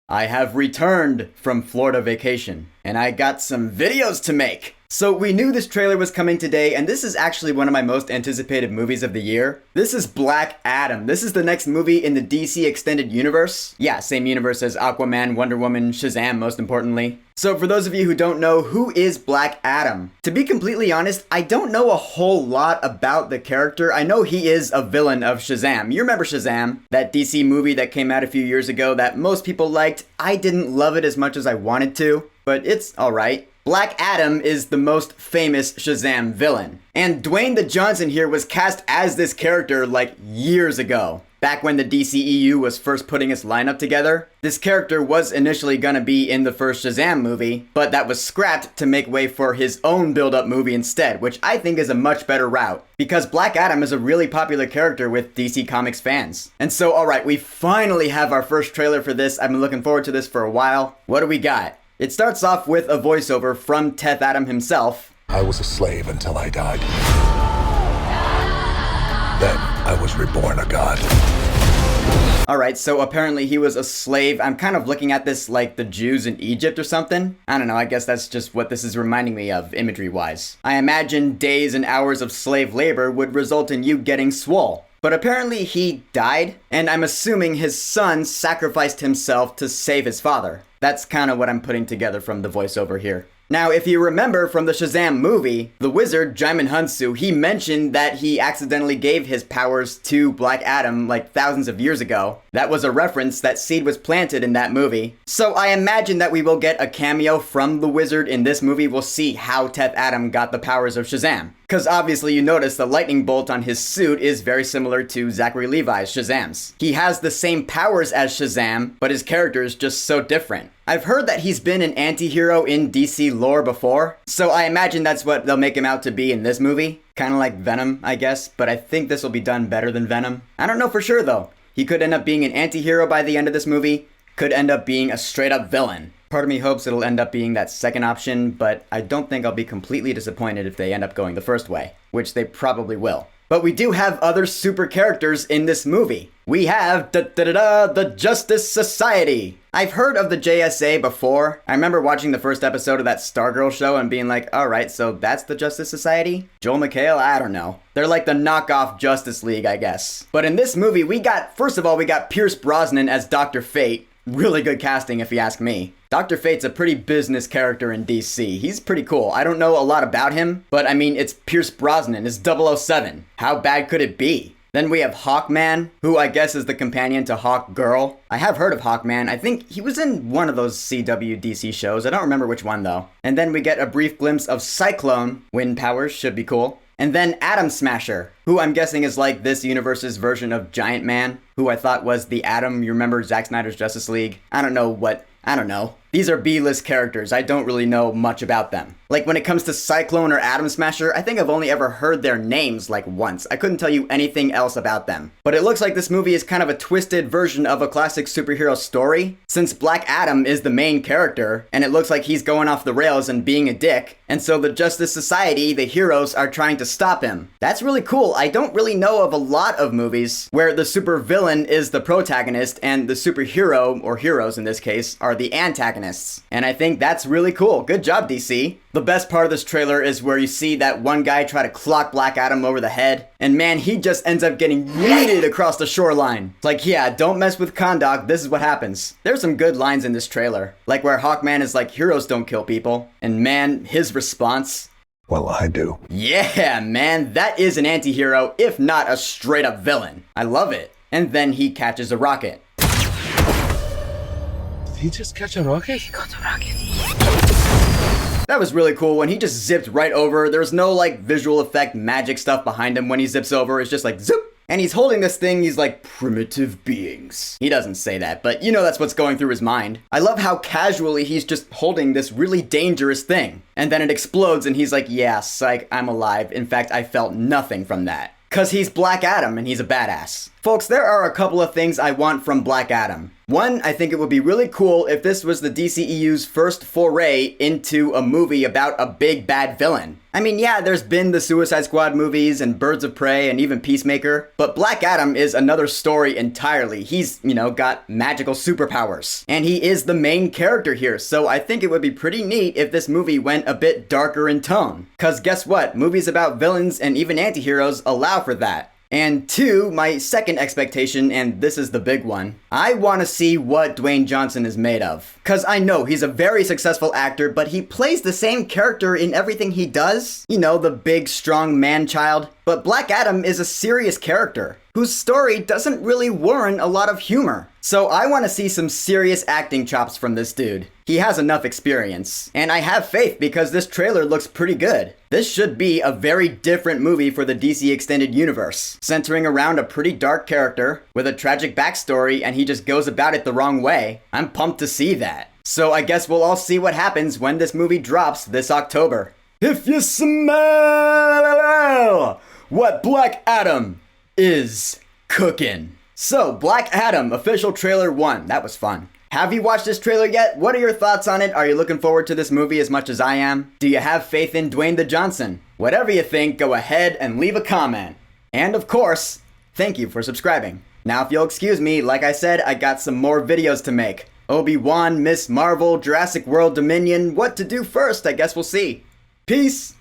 I have returned from Florida vacation, and I got some videos to make. So we knew this trailer was coming today, and this is actually one of my most anticipated movies of the year. This is Black Adam. This is the next movie in the DC Extended Universe. Yeah, same universe as Aquaman, Wonder Woman, Shazam, most importantly. So for those of you who don't know, who is Black Adam? To be completely honest, I don't know a whole lot about the character. I know he is a villain of Shazam. You remember Shazam? That DC movie that came out a few years ago that most people liked. I didn't love it as much as I wanted to, but it's alright. Black Adam is the most famous Shazam villain. And Dwayne Johnson here was cast as this character like years ago. Back when the DCEU was first putting its lineup together, this character was initially gonna be in the first Shazam movie, but that was scrapped to make way for his own build-up movie instead, which I think is a much better route, because Black Adam is a really popular character with DC Comics fans. And so, alright, we finally have our first trailer for this. I've been looking forward to this for a while. What do we got? It starts off with a voiceover from Teth-Adam himself. I was a slave until I died. Then I was reborn a god. Alright, so apparently he was a slave. I'm kind of looking at this like the Jews in Egypt or something. I don't know, I guess that's just what this is reminding me of, imagery-wise. I imagine days and hours of slave labor would result in you getting swole. But apparently he died, and I'm assuming his son sacrificed himself to save his father. That's kind of what I'm putting together from the voiceover here. Now, if you remember from the Shazam movie, the wizard, Jaimin Hunsu, he mentioned that he accidentally gave his powers to Black Adam like thousands of years ago. That was a reference, that seed was planted in that movie. So I imagine that we will get a cameo from the wizard in this movie. We'll see how Teth-Adam got the powers of Shazam. Because obviously you notice the lightning bolt on his suit is very similar to Zachary Levi's Shazam's. He has the same powers as Shazam, but his character is just so different. I've heard that he's been an anti-hero in DC lore before, so I imagine that's what they'll make him out to be in this movie. Kind of like Venom, I guess, but I think this will be done better than Venom. I don't know for sure though. He could end up being an anti-hero by the end of this movie, could end up being a straight-up villain. Part of me hopes it'll end up being that second option, but I don't think I'll be completely disappointed if they end up going the first way, which they probably will. But we do have other super characters in this movie. We have the Justice Society. I've heard of the JSA before. I remember watching the first episode of that Stargirl show and being like, alright, so that's the Justice Society? Joel McHale? I don't know. They're like the knockoff Justice League, I guess. But in this movie, first of all, we got Pierce Brosnan as Dr. Fate. Really good casting if you ask me. Dr. Fate's a pretty business character in DC. He's pretty cool. I don't know a lot about him, but I mean, it's Pierce Brosnan, it's 007. How bad could it be? Then we have Hawkman, who I guess is the companion to Hawkgirl. I have heard of Hawkman. I think he was in one of those CW DC shows. I don't remember which one though. And then we get a brief glimpse of Cyclone. Wind powers should be cool. And then Atom Smasher, who I'm guessing is like this universe's version of Giant Man, who I thought was the Atom. You remember Zack Snyder's Justice League? I don't know. These are B-list characters. I don't really know much about them. Like when it comes to Cyclone or Atom Smasher, I think I've only ever heard their names like once. I couldn't tell you anything else about them. But it looks like this movie is kind of a twisted version of a classic superhero story, since Black Adam is the main character, and it looks like he's going off the rails and being a dick, and so the Justice Society, the heroes, are trying to stop him. That's really cool. I don't really know of a lot of movies where the supervillain is the protagonist and the superhero, or heroes in this case, are the antagonists. And I think that's really cool. Good job, DC. The best part of this trailer is where you see that one guy try to clock Black Adam over the head, and man, he just ends up getting yeeted across the shoreline. It's like, yeah, don't mess with Kahndaq, this is what happens. There's some good lines in this trailer, like where Hawkman is like, heroes don't kill people, and man, his response, Well, I do. yeah, man, that is an anti-hero, if not a straight-up villain. I love it. And then he catches a rocket. Did he just catch a rocket? He got a rocket. That was really cool when he just zipped right over. There's no like visual effect magic stuff behind him when he zips over. It's just like zip. And he's holding this thing, he's like, primitive beings. He doesn't say that, but you know that's what's going through his mind. I love how casually he's just holding this really dangerous thing. And then it explodes and he's like, yeah, psych, I'm alive. In fact, I felt nothing from that. Cause he's Black Adam and he's a badass. Folks, there are a couple of things I want from Black Adam. One, I think it would be really cool if this was the DCEU's first foray into a movie about a big bad villain. I mean, yeah, there's been the Suicide Squad movies and Birds of Prey and even Peacemaker, but Black Adam is another story entirely. He's, got magical superpowers. And he is the main character here, so I think it would be pretty neat if this movie went a bit darker in tone. Cause guess what? Movies about villains and even anti-heroes allow for that. And two, my second expectation, and this is the big one, I want to see what Dwayne Johnson is made of. Cause I know he's a very successful actor, but he plays the same character in everything he does. The big, strong man-child. But Black Adam is a serious character, whose story doesn't really warrant a lot of humor. So I want to see some serious acting chops from this dude. He has enough experience. And I have faith because this trailer looks pretty good. This should be a very different movie for the DC Extended Universe, centering around a pretty dark character with a tragic backstory, and he just goes about it the wrong way. I'm pumped to see that. So I guess we'll all see what happens when this movie drops this October. If you smell what Black Adam is cooking. So, Black Adam, official trailer 1. That was fun. Have you watched this trailer yet? What are your thoughts on it? Are you looking forward to this movie as much as I am? Do you have faith in Dwayne the Johnson? Whatever you think, go ahead and leave a comment. And of course, thank you for subscribing. Now if you'll excuse me, like I said, I got some more videos to make. Obi-Wan, Miss Marvel, Jurassic World Dominion, what to do first, I guess we'll see. Peace!